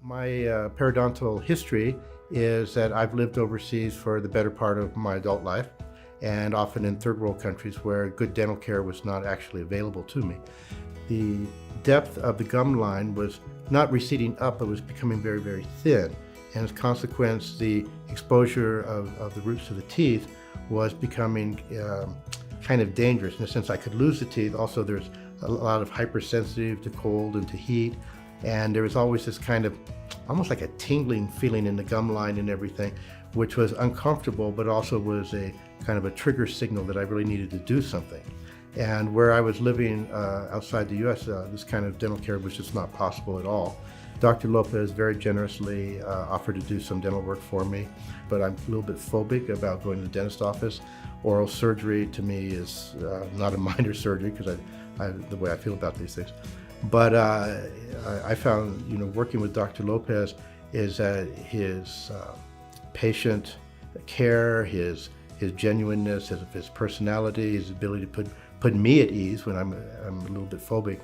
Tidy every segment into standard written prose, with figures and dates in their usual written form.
My periodontal history is that I've lived overseas for the better part of my adult life, and often in third world countries where good dental care was not actually available to me. The depth of the gum line was not receding up, but was becoming very, very thin. And as a consequence, the exposure of the roots of the teeth was becoming kind of dangerous in the sense I could lose the teeth. Also, there's a lot of hypersensitive to cold and to heat. And there was always this kind of, almost like a tingling feeling in the gum line and everything, which was uncomfortable, but also was a kind of a trigger signal that I really needed to do something. And where I was living outside the US, this kind of dental care was just not possible at all. Dr. Lopez very generously offered to do some dental work for me, but I'm a little bit phobic about going to the dentist office. Oral surgery to me is not a minor surgery because the way I feel about these things. But I found, working with Dr. Lopez is that his patient care, his genuineness, his personality, his ability to put me at ease when I'm a little bit phobic,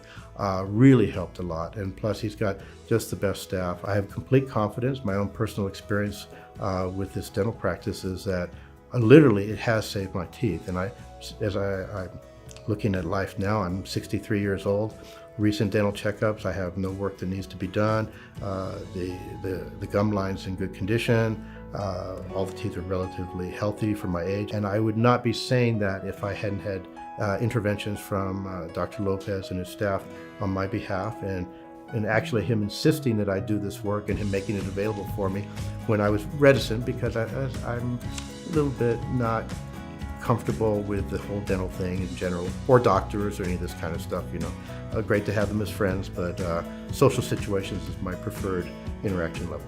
really helped a lot. And plus, he's got just the best staff. I have complete confidence. My own personal experience with this dental practice is that literally it has saved my teeth. And as I'm looking at life now, I'm 63 years old. Recent dental checkups, I have no work that needs to be done. The gum line's in good condition. All the teeth are relatively healthy for my age. And I would not be saying that if I hadn't had interventions from Dr. Lopez and his staff on my behalf, and actually him insisting that I do this work and him making it available for me when I was reticent because I'm a little bit not comfortable with the whole dental thing in general, or doctors or any of this kind of stuff, Great to have them as friends, but social situations is my preferred interaction level.